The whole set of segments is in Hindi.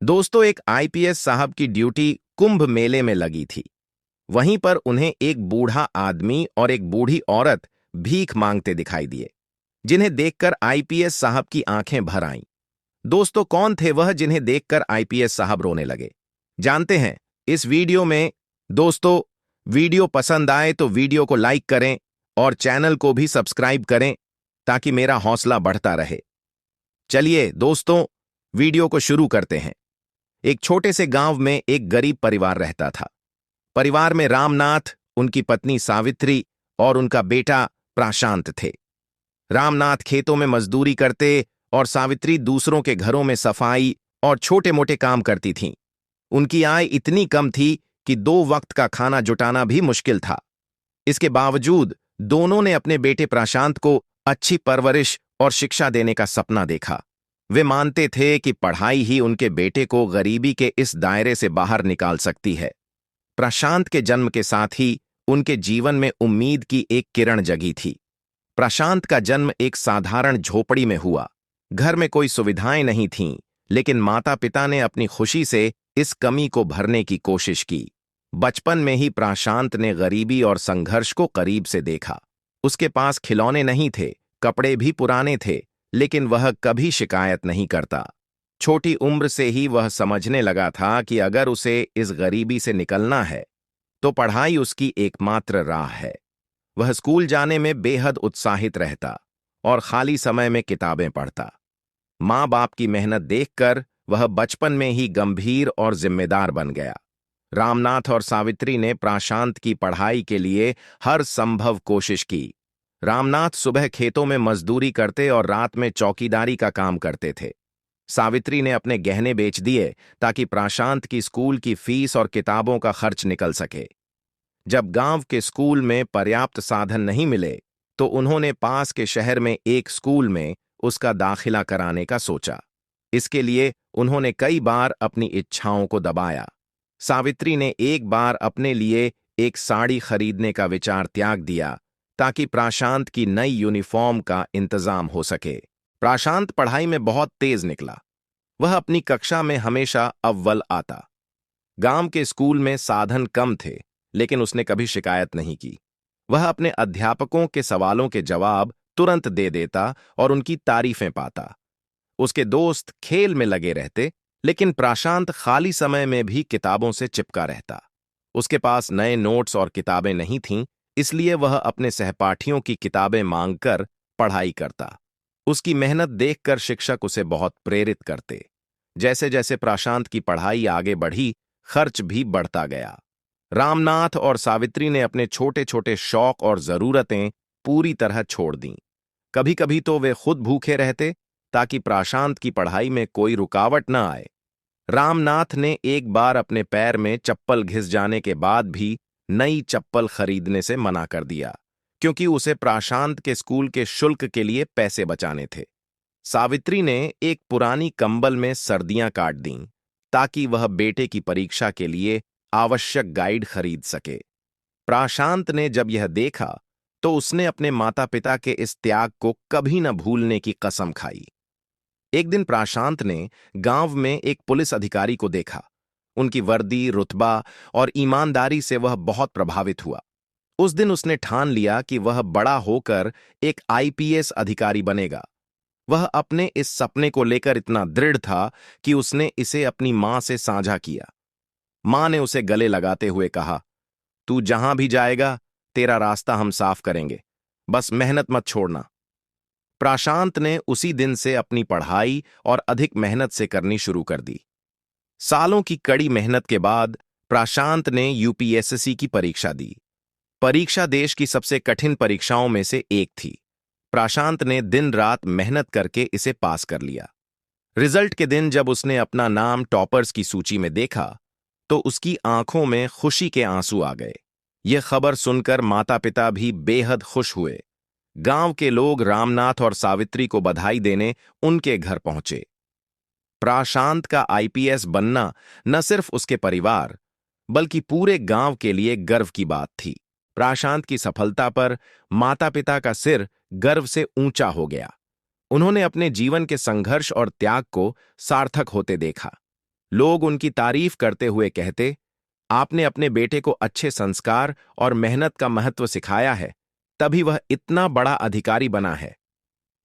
दोस्तों, एक आईपीएस साहब की ड्यूटी कुंभ मेले में लगी थी। वहीं पर उन्हें एक बूढ़ा आदमी और एक बूढ़ी औरत भीख मांगते दिखाई दिए, जिन्हें देखकर आईपीएस साहब की आंखें भर आईं। दोस्तों, कौन थे वह जिन्हें देखकर आईपीएस साहब रोने लगे? जानते हैं इस वीडियो में। दोस्तों, वीडियो पसंद आए तो वीडियो को लाइक करें और चैनल को भी सब्सक्राइब करें ताकि मेरा हौसला बढ़ता रहे। चलिए दोस्तों, वीडियो को शुरू करते हैं। एक छोटे से गांव में एक गरीब परिवार रहता था। परिवार में रामनाथ, उनकी पत्नी सावित्री और उनका बेटा प्रशांत थे। रामनाथ खेतों में मजदूरी करते और सावित्री दूसरों के घरों में सफाई और छोटे मोटे काम करती थीं। उनकी आय इतनी कम थी कि 2 वक्त का खाना जुटाना भी मुश्किल था। इसके बावजूद दोनों ने अपने बेटे प्रशांत को अच्छी परवरिश और शिक्षा देने का सपना देखा। वे मानते थे कि पढ़ाई ही उनके बेटे को गरीबी के इस दायरे से बाहर निकाल सकती है। प्रशांत के जन्म के साथ ही उनके जीवन में उम्मीद की एक किरण जगी थी। प्रशांत का जन्म एक साधारण झोपड़ी में हुआ। घर में कोई सुविधाएं नहीं थीं, लेकिन माता पिता ने अपनी खुशी से इस कमी को भरने की कोशिश की। बचपन में ही प्रशांत ने गरीबी और संघर्ष को करीब से देखा। उसके पास खिलौने नहीं थे, कपड़े भी पुराने थे, लेकिन वह कभी शिकायत नहीं करता। छोटी उम्र से ही वह समझने लगा था कि अगर उसे इस गरीबी से निकलना है तो पढ़ाई उसकी एकमात्र राह है। वह स्कूल जाने में बेहद उत्साहित रहता और खाली समय में किताबें पढ़ता। माँ बाप की मेहनत देखकर वह बचपन में ही गंभीर और जिम्मेदार बन गया। रामनाथ और सावित्री ने प्रशांत की पढ़ाई के लिए हर संभव कोशिश की। रामनाथ सुबह खेतों में मजदूरी करते और रात में चौकीदारी का काम करते थे। सावित्री ने अपने गहने बेच दिए ताकि प्रशांत की स्कूल की फीस और किताबों का खर्च निकल सके। जब गांव के स्कूल में पर्याप्त साधन नहीं मिले तो उन्होंने पास के शहर में एक स्कूल में उसका दाखिला कराने का सोचा। इसके लिए उन्होंने कई बार अपनी इच्छाओं को दबाया। सावित्री ने एक बार अपने लिए एक साड़ी खरीदने का विचार त्याग दिया ताकि प्रशांत की नई यूनिफॉर्म का इंतजाम हो सके। प्रशांत पढ़ाई में बहुत तेज निकला। वह अपनी कक्षा में हमेशा अव्वल आता। गांव के स्कूल में साधन कम थे, लेकिन उसने कभी शिकायत नहीं की। वह अपने अध्यापकों के सवालों के जवाब तुरंत दे देता और उनकी तारीफें पाता। उसके दोस्त खेल में लगे रहते, लेकिन प्रशांत खाली समय में भी किताबों से चिपका रहता। उसके पास नए नोट्स और किताबें नहीं थीं, इसलिए वह अपने सहपाठियों की किताबें मांगकर पढ़ाई करता। उसकी मेहनत देखकर शिक्षक उसे बहुत प्रेरित करते। जैसे जैसे प्रशांत की पढ़ाई आगे बढ़ी, खर्च भी बढ़ता गया। रामनाथ और सावित्री ने अपने छोटे छोटे शौक और जरूरतें पूरी तरह छोड़ दीं। कभी कभी तो वे खुद भूखे रहते ताकि प्रशांत की पढ़ाई में कोई रुकावट न आए। रामनाथ ने एक बार अपने पैर में चप्पल घिस जाने के बाद भी नई चप्पल खरीदने से मना कर दिया, क्योंकि उसे प्रशांत के स्कूल के शुल्क के लिए पैसे बचाने थे। सावित्री ने एक पुरानी कंबल में सर्दियां काट दीं ताकि वह बेटे की परीक्षा के लिए आवश्यक गाइड खरीद सके। प्रशांत ने जब यह देखा तो उसने अपने माता पिता के इस त्याग को कभी न भूलने की कसम खाई। एक दिन प्रशांत ने गांव में एक पुलिस अधिकारी को देखा। उनकी वर्दी, रुतबा और ईमानदारी से वह बहुत प्रभावित हुआ। उस दिन उसने ठान लिया कि वह बड़ा होकर एक आईपीएस अधिकारी बनेगा। वह अपने इस सपने को लेकर इतना दृढ़ था कि उसने इसे अपनी मां से साझा किया। मां ने उसे गले लगाते हुए कहा, "तू जहां भी जाएगा, तेरा रास्ता हम साफ करेंगे, बस मेहनत मत छोड़ना।" प्रशांत ने उसी दिन से अपनी पढ़ाई और अधिक मेहनत से करनी शुरू कर दी। सालों की कड़ी मेहनत के बाद प्रशांत ने यूपीएससी की परीक्षा दी। परीक्षा देश की सबसे कठिन परीक्षाओं में से एक थी। प्रशांत ने दिन रात मेहनत करके इसे पास कर लिया। रिजल्ट के दिन जब उसने अपना नाम टॉपर्स की सूची में देखा तो उसकी आंखों में खुशी के आंसू आ गए। यह खबर सुनकर माता पिता भी बेहद खुश हुए। गांव के लोग रामनाथ और सावित्री को बधाई देने उनके घर पहुंचे। प्रशांत का आईपीएस बनना न सिर्फ उसके परिवार बल्कि पूरे गांव के लिए गर्व की बात थी। प्रशांत की सफलता पर माता पिता का सिर गर्व से ऊंचा हो गया। उन्होंने अपने जीवन के संघर्ष और त्याग को सार्थक होते देखा। लोग उनकी तारीफ करते हुए कहते, आपने अपने बेटे को अच्छे संस्कार और मेहनत का महत्व सिखाया है, तभी वह इतना बड़ा अधिकारी बना है।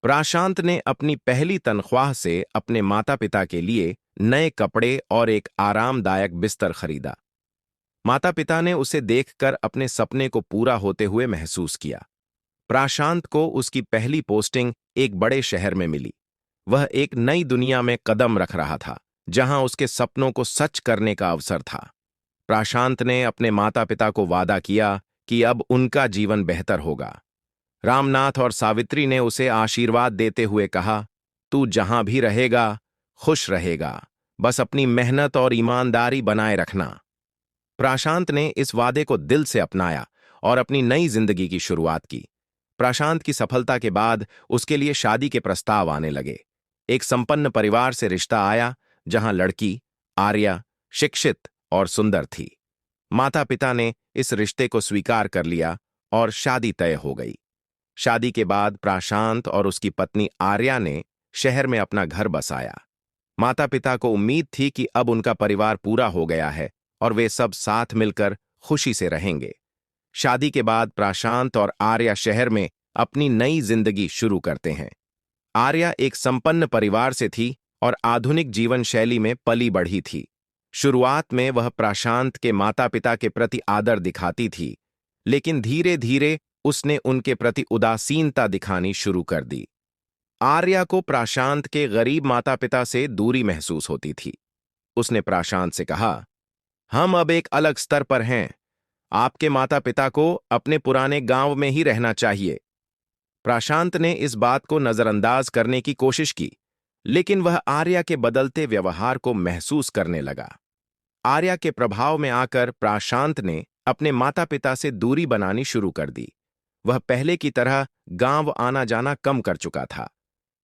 प्रशांत ने अपनी पहली तनख्वाह से अपने माता पिता के लिए नए कपड़े और एक आरामदायक बिस्तर खरीदा। माता पिता ने उसे देखकर अपने सपने को पूरा होते हुए महसूस किया। प्रशांत को उसकी पहली पोस्टिंग एक बड़े शहर में मिली। वह एक नई दुनिया में कदम रख रहा था, जहां उसके सपनों को सच करने का अवसर था। प्रशांत ने अपने माता पिता को वादा किया कि अब उनका जीवन बेहतर होगा। रामनाथ और सावित्री ने उसे आशीर्वाद देते हुए कहा, तू जहां भी रहेगा, खुश रहेगा, बस अपनी मेहनत और ईमानदारी बनाए रखना। प्रशांत ने इस वादे को दिल से अपनाया और अपनी नई जिंदगी की शुरुआत की। प्रशांत की सफलता के बाद उसके लिए शादी के प्रस्ताव आने लगे। एक संपन्न परिवार से रिश्ता आया, जहां लड़की आर्या शिक्षित और सुंदर थी। माता पिता ने इस रिश्ते को स्वीकार कर लिया और शादी तय हो गई। शादी के बाद प्रशांत और उसकी पत्नी आर्या ने शहर में अपना घर बसाया। माता पिता को उम्मीद थी कि अब उनका परिवार पूरा हो गया है और वे सब साथ मिलकर खुशी से रहेंगे। शादी के बाद प्रशांत और आर्या शहर में अपनी नई जिंदगी शुरू करते हैं। आर्या एक संपन्न परिवार से थी और आधुनिक जीवन शैली में पली बढ़ी थी। शुरुआत में वह प्रशांत के माता पिता के प्रति आदर दिखाती थी, लेकिन धीरे धीरे उसने उनके प्रति उदासीनता दिखानी शुरू कर दी। आर्या को प्रशांत के गरीब माता पिता से दूरी महसूस होती थी। उसने प्रशांत से कहा, हम अब एक अलग स्तर पर हैं। आपके माता पिता को अपने पुराने गांव में ही रहना चाहिए। प्रशांत ने इस बात को नजरअंदाज करने की कोशिश की, लेकिन वह आर्या के बदलते व्यवहार को महसूस करने लगा। आर्या के प्रभाव में आकर प्रशांत ने अपने माता पिता से दूरी बनानी शुरू कर दी। वह पहले की तरह गांव आना जाना कम कर चुका था।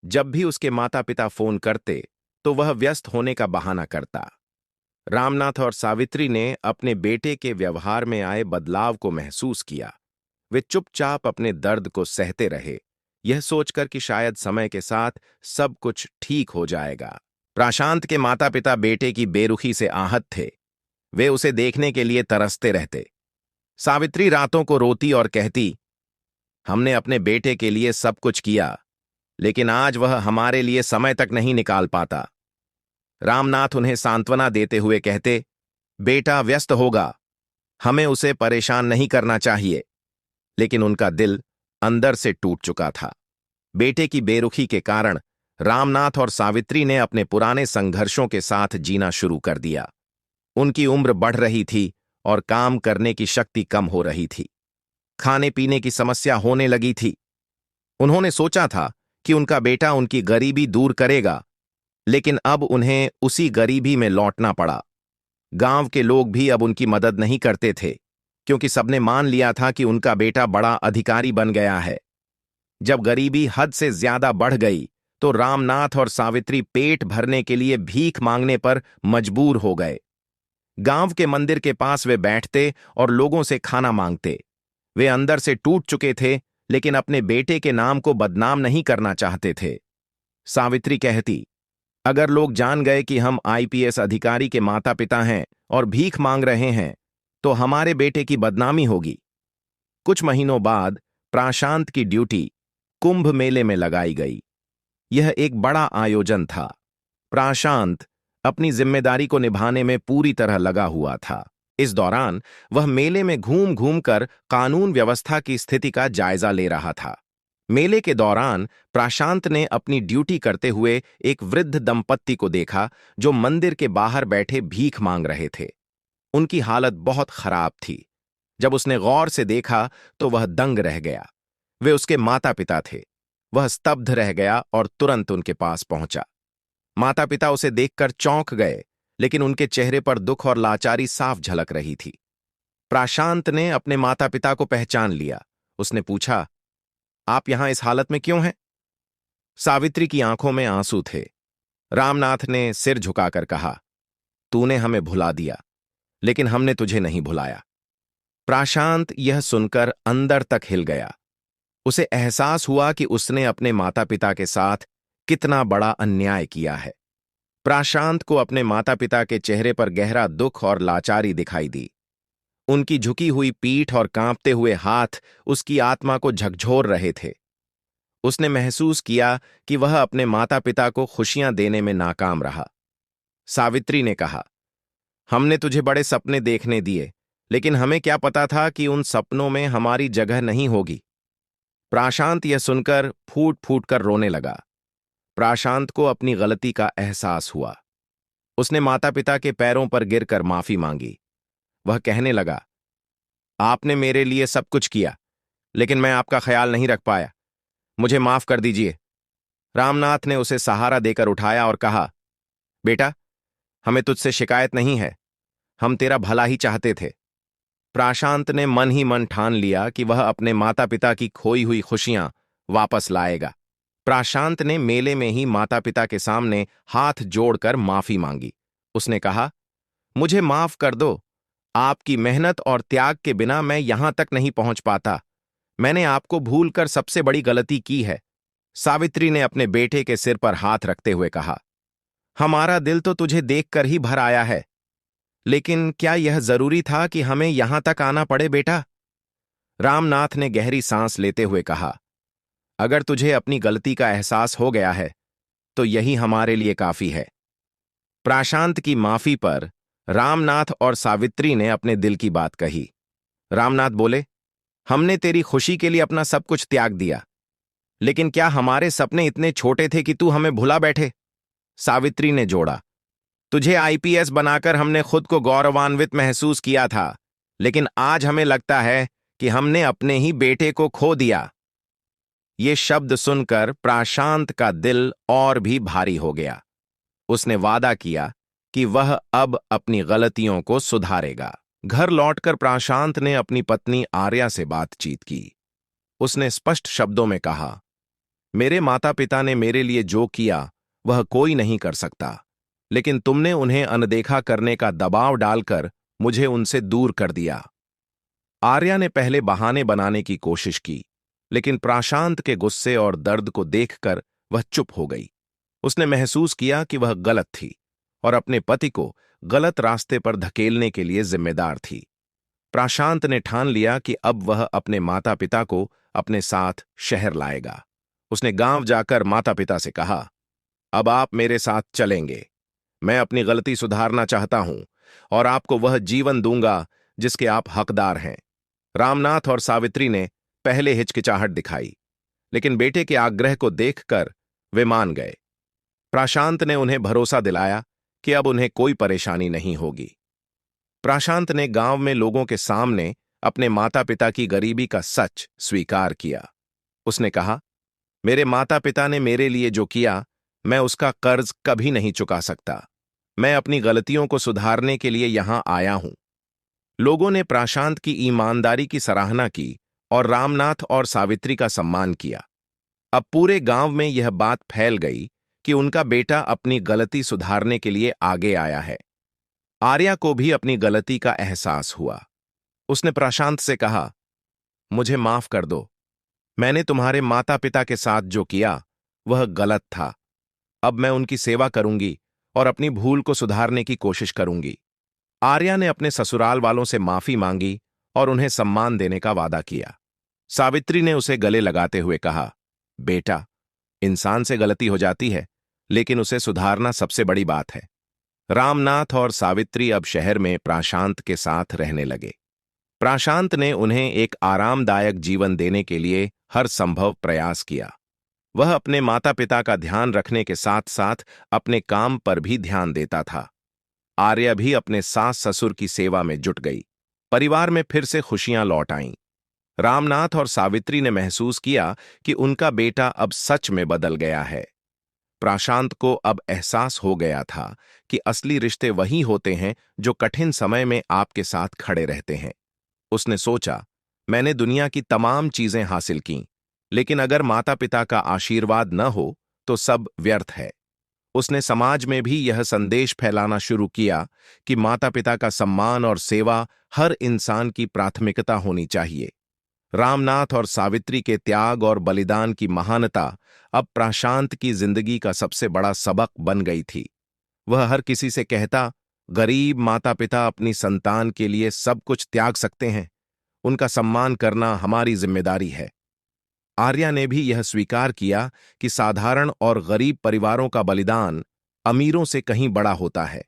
जब भी उसके माता पिता फोन करते तो वह व्यस्त होने का बहाना करता। रामनाथ और सावित्री ने अपने बेटे के व्यवहार में आए बदलाव को महसूस किया। वे चुपचाप अपने दर्द को सहते रहे, यह सोचकर कि शायद समय के साथ सब कुछ ठीक हो जाएगा। प्रशांत के माता पिता बेटे की बेरुखी से आहत थे। वे उसे देखने के लिए तरसते रहते। सावित्री रातों को रोती और कहती, हमने अपने बेटे के लिए सब कुछ किया, लेकिन आज वह हमारे लिए समय तक नहीं निकाल पाता। रामनाथ उन्हें सांत्वना देते हुए कहते, बेटा व्यस्त होगा, हमें उसे परेशान नहीं करना चाहिए। लेकिन उनका दिल अंदर से टूट चुका था। बेटे की बेरुखी के कारण रामनाथ और सावित्री ने अपने पुराने संघर्षों के साथ जीना शुरू कर दिया। उनकी उम्र बढ़ रही थी और काम करने की शक्ति कम हो रही थी। खाने पीने की समस्या होने लगी थी। उन्होंने सोचा था कि उनका बेटा उनकी गरीबी दूर करेगा, लेकिन अब उन्हें उसी गरीबी में लौटना पड़ा। गांव के लोग भी अब उनकी मदद नहीं करते थे, क्योंकि सबने मान लिया था कि उनका बेटा बड़ा अधिकारी बन गया है। जब गरीबी हद से ज्यादा बढ़ गई तो रामनाथ और सावित्री पेट भरने के लिए भीख मांगने पर मजबूर हो गए। गांव के मंदिर के पास वे बैठते और लोगों से खाना मांगते। वे अंदर से टूट चुके थे, लेकिन अपने बेटे के नाम को बदनाम नहीं करना चाहते थे। सावित्री कहती, अगर लोग जान गए कि हम आईपीएस अधिकारी के माता पिता हैं और भीख मांग रहे हैं, तो हमारे बेटे की बदनामी होगी। कुछ महीनों बाद प्रशांत की ड्यूटी कुंभ मेले में लगाई गई। यह एक बड़ा आयोजन था। प्रशांत अपनी जिम्मेदारी को निभाने में पूरी तरह लगा हुआ था। इस दौरान वह मेले में घूम घूम कर कानून व्यवस्था की स्थिति का जायजा ले रहा था। मेले के दौरान प्रशांत ने अपनी ड्यूटी करते हुए एक वृद्ध दंपत्ति को देखा, जो मंदिर के बाहर बैठे भीख मांग रहे थे। उनकी हालत बहुत खराब थी। जब उसने गौर से देखा तो वह दंग रह गया। वे उसके माता पिता थे। वह स्तब्ध रह गया और तुरंत उनके पास पहुंचा। माता पिता उसे देखकर चौंक गए, लेकिन उनके चेहरे पर दुख और लाचारी साफ झलक रही थी। प्रशांत ने अपने माता पिता को पहचान लिया। उसने पूछा, आप यहां इस हालत में क्यों हैं? सावित्री की आंखों में आंसू थे। रामनाथ ने सिर झुकाकर कहा, तूने हमें भुला दिया, लेकिन हमने तुझे नहीं भुलाया। प्रशांत यह सुनकर अंदर तक हिल गया। उसे एहसास हुआ कि उसने अपने माता पिता के साथ कितना बड़ा अन्याय किया है। प्राशांत को अपने माता पिता के चेहरे पर गहरा दुख और लाचारी दिखाई दी। उनकी झुकी हुई पीठ और कांपते हुए हाथ उसकी आत्मा को झकझोर रहे थे। उसने महसूस किया कि वह अपने माता पिता को खुशियां देने में नाकाम रहा। सावित्री ने कहा, हमने तुझे बड़े सपने देखने दिए, लेकिन हमें क्या पता था कि उन सपनों में हमारी जगह नहीं होगी। प्राशांत यह सुनकर फूट फूट कर रोने लगा। प्राशांत को अपनी गलती का एहसास हुआ। उसने माता पिता के पैरों पर गिरकर माफी मांगी। वह कहने लगा, आपने मेरे लिए सब कुछ किया, लेकिन मैं आपका ख्याल नहीं रख पाया। मुझे माफ कर दीजिए। रामनाथ ने उसे सहारा देकर उठाया और कहा, बेटा, हमें तुझसे शिकायत नहीं है। हम तेरा भला ही चाहते थे। प्राशांत ने मन ही मन ठान लिया कि वह अपने माता पिता की खोई हुई खुशियां वापस लाएगा। प्राशांत ने मेले में ही माता पिता के सामने हाथ जोड़कर माफी मांगी। उसने कहा, मुझे माफ कर दो। आपकी मेहनत और त्याग के बिना मैं यहां तक नहीं पहुंच पाता। मैंने आपको भूलकर सबसे बड़ी गलती की है। सावित्री ने अपने बेटे के सिर पर हाथ रखते हुए कहा, हमारा दिल तो तुझे देखकर ही भर आया है, लेकिन क्या यह जरूरी था कि हमें यहां तक आना पड़े बेटा? रामनाथ ने गहरी सांस लेते हुए कहा, अगर तुझे अपनी गलती का एहसास हो गया है तो यही हमारे लिए काफी है। प्राशांत की माफी पर रामनाथ और सावित्री ने अपने दिल की बात कही। रामनाथ बोले, हमने तेरी खुशी के लिए अपना सब कुछ त्याग दिया, लेकिन क्या हमारे सपने इतने छोटे थे कि तू हमें भुला बैठे? सावित्री ने जोड़ा, तुझे आईपीएस बनाकर हमने खुद को गौरवान्वित महसूस किया था, लेकिन आज हमें लगता है कि हमने अपने ही बेटे को खो दिया। ये शब्द सुनकर प्राशांत का दिल और भी भारी हो गया। उसने वादा किया कि वह अब अपनी गलतियों को सुधारेगा। घर लौटकर प्राशांत ने अपनी पत्नी आर्या से बातचीत की। उसने स्पष्ट शब्दों में कहा, मेरे माता पिता ने मेरे लिए जो किया वह कोई नहीं कर सकता, लेकिन तुमने उन्हें अनदेखा करने का दबाव डालकर मुझे उनसे दूर कर दिया। आर्या ने पहले बहाने बनाने की कोशिश की, लेकिन प्राशांत के गुस्से और दर्द को देखकर वह चुप हो गई। उसने महसूस किया कि वह गलत थी और अपने पति को गलत रास्ते पर धकेलने के लिए जिम्मेदार थी। प्राशांत ने ठान लिया कि अब वह अपने माता पिता को अपने साथ शहर लाएगा। उसने गांव जाकर माता पिता से कहा, अब आप मेरे साथ चलेंगे। मैं अपनी गलती सुधारना चाहता हूं और आपको वह जीवन दूंगा जिसके आप हकदार हैं। रामनाथ और सावित्री ने पहले हिचकिचाहट दिखाई, लेकिन बेटे के आग्रह को देखकर वे मान गए। प्राशांत ने उन्हें भरोसा दिलाया कि अब उन्हें कोई परेशानी नहीं होगी। प्राशांत ने गांव में लोगों के सामने अपने माता पिता की गरीबी का सच स्वीकार किया। उसने कहा, मेरे माता पिता ने मेरे लिए जो किया, मैं उसका कर्ज कभी नहीं चुका सकता। मैं अपनी गलतियों को सुधारने के लिए यहां आया हूं। लोगों ने प्राशांत की ईमानदारी की सराहना की और रामनाथ और सावित्री का सम्मान किया। अब पूरे गांव में यह बात फैल गई कि उनका बेटा अपनी गलती सुधारने के लिए आगे आया है। आर्या को भी अपनी गलती का एहसास हुआ। उसने प्राशांत से कहा, मुझे माफ कर दो। मैंने तुम्हारे माता पिता के साथ जो किया वह गलत था। अब मैं उनकी सेवा करूंगी और अपनी भूल को सुधारने की कोशिश करूंगी। आर्या ने अपने ससुराल वालों से माफी मांगी और उन्हें सम्मान देने का वादा किया। सावित्री ने उसे गले लगाते हुए कहा, बेटा, इंसान से गलती हो जाती है, लेकिन उसे सुधारना सबसे बड़ी बात है। रामनाथ और सावित्री अब शहर में प्राशांत के साथ रहने लगे। प्राशांत ने उन्हें एक आरामदायक जीवन देने के लिए हर संभव प्रयास किया। वह अपने माता पिता का ध्यान रखने के साथ साथ अपने काम पर भी ध्यान देता था। आर्या भी अपने सास ससुर की सेवा में जुट गई। परिवार में फिर से खुशियां लौट आईं। रामनाथ और सावित्री ने महसूस किया कि उनका बेटा अब सच में बदल गया है। प्राशांत को अब एहसास हो गया था कि असली रिश्ते वही होते हैं जो कठिन समय में आपके साथ खड़े रहते हैं। उसने सोचा, मैंने दुनिया की तमाम चीजें हासिल कीं, लेकिन अगर माता पिता का आशीर्वाद न हो तो सब व्यर्थ है। उसने समाज में भी यह संदेश फैलाना शुरू किया कि माता पिता का सम्मान और सेवा हर इंसान की प्राथमिकता होनी चाहिए। रामनाथ और सावित्री के त्याग और बलिदान की महानता अब प्राशांत की जिंदगी का सबसे बड़ा सबक बन गई थी। वह हर किसी से कहता, गरीब माता पिता अपनी संतान के लिए सब कुछ त्याग सकते हैं, उनका सम्मान करना हमारी जिम्मेदारी है। आर्या ने भी यह स्वीकार किया कि साधारण और गरीब परिवारों का बलिदान अमीरों से कहीं बड़ा होता है।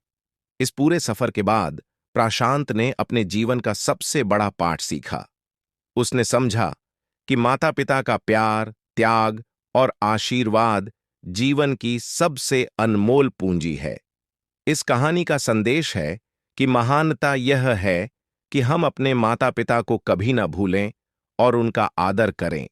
इस पूरे सफर के बाद प्रशांत ने अपने जीवन का सबसे बड़ा पाठ सीखा। उसने समझा कि माता पिता का प्यार, त्याग और आशीर्वाद जीवन की सबसे अनमोल पूंजी है। इस कहानी का संदेश है कि महानता यह है कि हम अपने माता पिता को कभी न भूलें और उनका आदर करें।